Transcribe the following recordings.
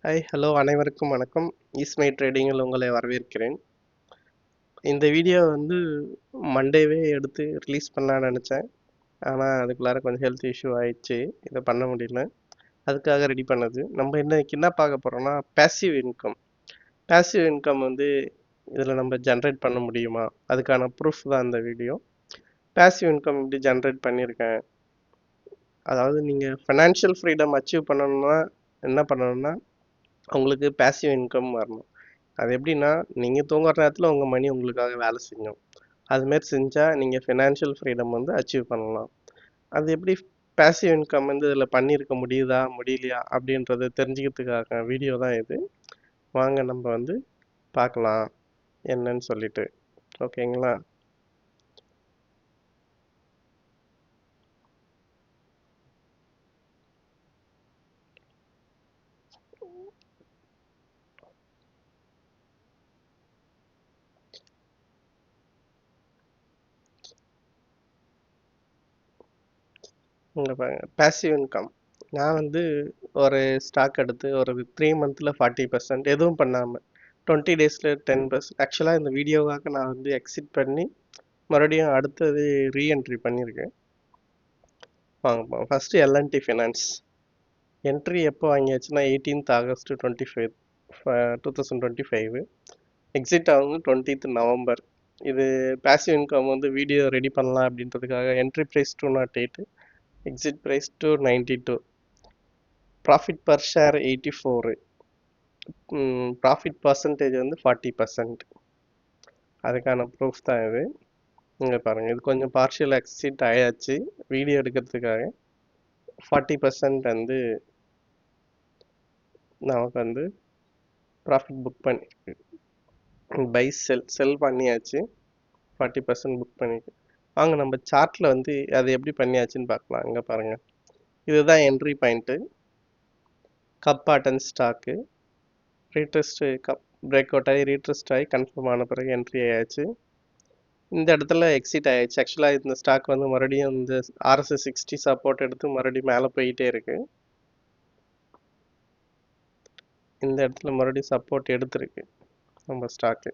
Hi hello அனைவருக்கும் வணக்கம். ஈஸ்மை ட்ரேடிங்கில் உங்களை வரவேற்கிறேன். இந்த வீடியோ மண்டேவே எடுத்து ரிலீஸ் பண்ணலான்னு நினச்சேன். ஆனால் அதுக்குள்ளார கொஞ்சம் ஹெல்த் இஷ்யூ ஆயிடுச்சு. இதை பண்ண முடியல. அதுக்காக ரெடி பண்ணது. நம்ம இன்னைக்கு என்ன பார்க்க போகிறோம்னா பேசிவ் இன்கம். பேசிவ் இன்கம் இதில் நம்ம ஜென்ரேட் பண்ண முடியுமா, அதுக்கான ப்ரூஃப் தான் இந்த வீடியோ. பேசிவ் இன்கம் எப்படி ஜென்ரேட் பண்ணியிருக்கேன், அதாவது நீங்கள் ஃபைனான்ஷியல் ஃப்ரீடம் அச்சீவ் பண்ணணும்னா என்ன பண்ணணும்னா உங்களுக்கு பேசிவ் இன்கம் வரணும். அது எப்படின்னா, நீங்கள் தூங்குற நேரத்தில் உங்கள் மணி உங்களுக்காக வேலை செய்யும். அதுமாரி செஞ்சால் நீங்கள் ஃபினான்ஷியல் ஃப்ரீடம் அச்சீவ் பண்ணலாம். அது எப்படி பேசிவ் இன்கம் இதில் பண்ணியிருக்க முடியுதா முடியலையா அப்படின்றத தெரிஞ்சுக்கிறதுக்காக வீடியோ தான் இது. வாங்க நம்ம பார்க்கலாம் என்னன்னு சொல்லிட்டு. ஓகேங்களா? இங்கே பாருங்க, பேசிவ் இன்கம். நான் ஒரு ஸ்டாக் எடுத்து ஒரு 3 மந்த்தில் 40%, எதுவும் பண்ணாமல் 20 டேஸில் 10%. ஆக்சுவலாக இந்த வீடியோவாக நான் எக்ஸிட் பண்ணி மறுபடியும் அடுத்தது ரீஎன்ட்ரி பண்ணியிருக்கேன். வாங்க ஃபஸ்ட்டு எல்என்டி ஃபினான்ஸ் என்ட்ரி எப்போ வாங்கியாச்சுன்னா 18th August 2025. Exit 20th November. இது பேசிவ் இன்கம் வீடியோ ரெடி பண்ணலாம் அப்படின்றதுக்காக. Entry price 208, exit price 292, profit per share 84, profit percentage 40%. அதுக்கான ப்ரூஃப் தான் இது. இங்கே பாருங்கள், இது கொஞ்சம் பார்ஷியல் எக்ஸிட் ஆயாச்சு வீடியோ எடுக்கிறதுக்காக. 40% நமக்கு ப்ராஃபிட் புக் பண்ணியிருக்கு. பை செல் பண்ணியாச்சு, 40% புக் பண்ணியிருக்கு. வாங்க நம்ம சார்ட்டில் அது எப்படி பண்ணியாச்சுன்னு பார்க்கலாம். இங்கே பாருங்கள், இதுதான் entry point. Cup pattern stock retest, cup break out ஆகி ரீட்ரெஸ்ட் ஆகி கன்ஃபார்ம் ஆன பிறகு என்ட்ரி ஆயாச்சு. இந்த இடத்துல எக்ஸிட் ஆயாச்சு. ஆக்சுவலாக இந்த ஸ்டாக் மறுபடியும் இந்த RSI 60 சப்போர்ட் எடுத்து மறுபடியும் மேலே போயிட்டே இருக்கு. இந்த இடத்துல மறுபடியும் சப்போர்ட் எடுத்திருக்கு நம்ம ஸ்டாக்கு.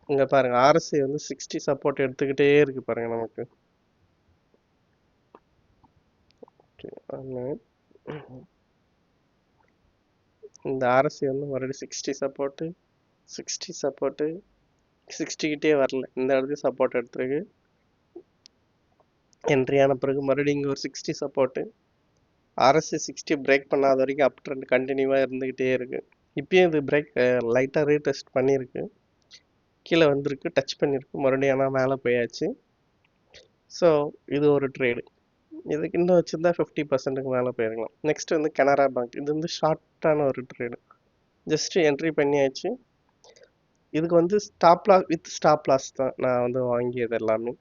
இங்கே பாருங்கள், RSI 60 சப்போர்ட் எடுத்துக்கிட்டே இருக்கு பாருங்கள் நமக்கு. இந்த RSI மறுபடியும் 60 சப்போர்ட்டு 60 கிட்டே வரல. இந்த இடத்துல சப்போர்ட் எடுத்துருக்கு. என்ட்ரி ஆன பிறகு மறுபடியும் இங்கே ஒரு 60 சப்போர்ட்டு. RSI 60 பிரேக் பண்ணாத வரைக்கும் அப் ட்ரெண்ட் கண்டினியூவாக இருந்துக்கிட்டே இருக்கு. இப்பயும் இது பிரேக் லைட்டாக ரீடெஸ்ட் பண்ணியிருக்கு, கீழே வந்திருக்கு, டச் பண்ணியிருக்கு, மறுபடியும் ஆனால் மேலே போயாச்சு. ஸோ இது ஒரு ட்ரேடு. இதுக்கு இன்னும் வச்சுருந்தா 50%க்கு மேலே போயிருக்கலாம். Next Canara bank. இது ஷார்ட்டான ஒரு ட்ரேடு. ஜஸ்ட்டு என்ட்ரி பண்ணியாச்சு. இதுக்கு stop loss with stop loss தான் நான் வாங்கியது எல்லாமே.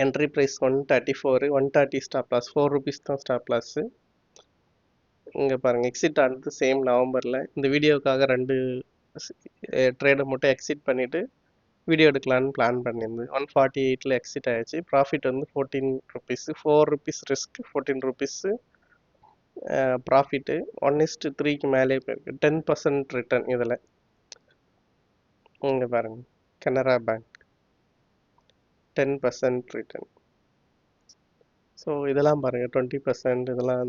என்ட்ரி ப்ரைஸ் 134, 130 ஸ்டாப் லாஸ், 4 rupees தான் ஸ்டாப் லாஸு. இங்கே பாருங்கள், எக்ஸிட் ஆனது சேம் நவம்பரில். இந்த வீடியோவுக்காக 2 ட்ரேடை மட்டும் எக்ஸிட் பண்ணிவிட்டு வீடியோ எடுக்கலான்னு பிளான் பண்ணியிருந்தேன். 148ல் எக்ஸிட் ஆகிடுச்சு. Profit 14 rupees, 4 rupees risk, 14 rupees profit. 1:3க்கு மேலே போயிருக்கு. 10% ரிட்டர்ன் இதில். இங்கே பாருங்கள், கனரா பேங்க் 10% ரிட்டர்ன். ஸோ இதெல்லாம் பாருங்கள், 20%. இதெல்லாம்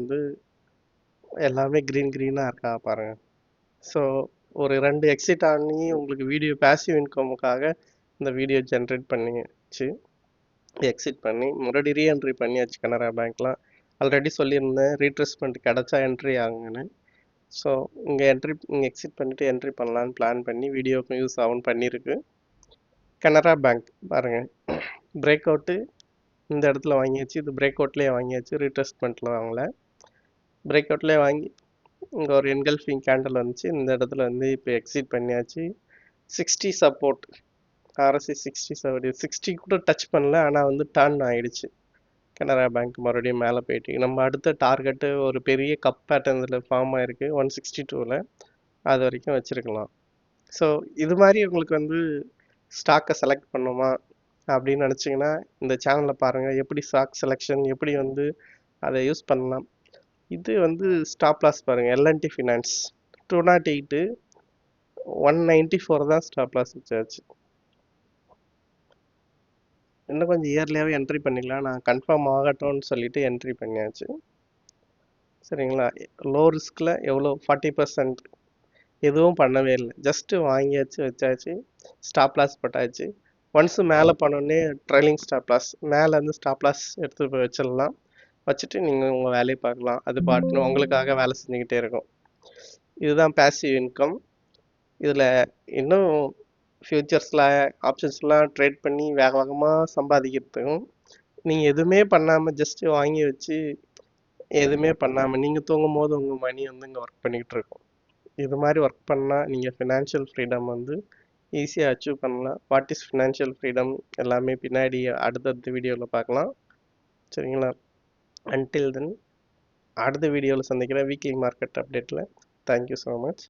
எல்லாமே க்ரீனாக இருக்கா பாருங்கள். ஸோ ஒரு 2 எக்ஸிட் ஆனி உங்களுக்கு வீடியோ பேசிவ் இன்கமுக்காக இந்த வீடியோ ஜென்ரேட் பண்ணிச்சு. எக்ஸிட் பண்ணி மறுபடியும் ரீஎன்ட்ரி பண்ணியாச்சு. கனரா பேங்க்லாம் ஆல்ரெடி சொல்லியிருந்தேன், ரீட்ரெஸ்மெண்ட் கிடச்சா என்ட்ரி ஆகுங்கன்னு. ஸோ இங்கே எக்ஸிட் பண்ணிவிட்டு என்ட்ரி பண்ணலான்னு பிளான் பண்ணி வீடியோக்கும் யூஸ் ஆகும்னு பண்ணியிருக்கு. கனரா பேங்க் பாருங்கள், பிரேக் அவுட்டு இந்த இடத்துல வாங்கியாச்சு. இது பிரேக் அவுட்லேயே வாங்கியாச்சு, ரீட்ரெஸ்மெண்ட்டில் வாங்கல. பிரேக் அவுட்லேயே வாங்கி இங்கே ஒரு என்கல்ஃபிங் கேண்டில் வந்துச்சு. இந்த இடத்துல இப்போ எக்ஸிட் பண்ணியாச்சு. 60 சப்போர்ட், RSI 60 கூட டச் பண்ணல, ஆனால் டர்ன் ஆகிடுச்சு. கனரா பேங்க் மறுபடியும் மேலே போயிட்டு நம்ம அடுத்த டார்கெட்டு ஒரு பெரிய கப் பேட்டர்ன் இதில் ஃபார்ம் ஆகிருக்கு 162ல். அது வரைக்கும் வச்சுருக்கலாம். ஸோ இது மாதிரி உங்களுக்கு ஸ்டாக்கை செலக்ட் பண்ணுமா அப்படின்னு நினச்சிங்கன்னா இந்த சேனலில் பாருங்கள், எப்படி ஸ்டாக் செலெக்ஷன் எப்படி அதை யூஸ் பண்ணலாம். இது ஸ்டாப் லாஸ் பாருங்கள், எல்என்டி ஃபினான்ஸ் 208 194 தான் ஸ்டாப் லாஸ் வச்சாச்சு. இன்னும் கொஞ்சம் இயர்லியாகவே என்ட்ரி பண்ணிக்கலாம். நான் கன்ஃபார்ம் ஆகட்டும்னு சொல்லிட்டு என்ட்ரி பண்ணியாச்சு. சரிங்களா? லோ ரிஸ்கில் எவ்வளோ 40%, எதுவும் பண்ணவே இல்லை, ஜஸ்ட்டு வாங்கியாச்சு வச்சாச்சு, ஸ்டாப் லாஸ் போட்டாச்சு. ஒன்ஸு மேலே பண்ணோடனே ட்ரைலிங் ஸ்டாப் லாஸ், மேலேருந்து ஸ்டாப் லாஸ் எடுத்து போய் வச்சிடலாம். வச்சுட்டு நீங்கள் உங்கள் வேலையை பார்க்கலாம். அது பாட்டுன்னு உங்களுக்காக வேலை செஞ்சுக்கிட்டே இருக்கும். இதுதான் பேசிவ் இன்கம். இதில் இன்னும் ஃபியூச்சர்ஸில் ஆப்ஷன்ஸ்லாம் ட்ரேட் பண்ணி வேக வேகமாக சம்பாதிக்கிறதுக்கும், நீங்கள் எதுவுமே பண்ணாமல் ஜஸ்ட்டு வாங்கி வச்சு எதுவுமே பண்ணாமல் நீங்கள் தூங்கும் போது உங்கள் மணி வந்து இங்கே ஒர்க் பண்ணிக்கிட்டு இருக்கும். இது மாதிரி ஒர்க் பண்ணால் நீங்கள் ஃபினான்ஷியல் ஃப்ரீடம் வந்து ஈஸியாக அச்சீவ் பண்ணலாம். வாட் இஸ் ஃபினான்ஷியல் ஃப்ரீடம் எல்லாமே பின்னாடி அடுத்தடுத்த வீடியோவில் பார்க்கலாம். சரிங்களா? அன்டில் தென் அடுத்த வீடியோவில் சந்திக்கிறேன் வீக்லி மார்க்கெட் அப்டேட்டில். Thank you so much.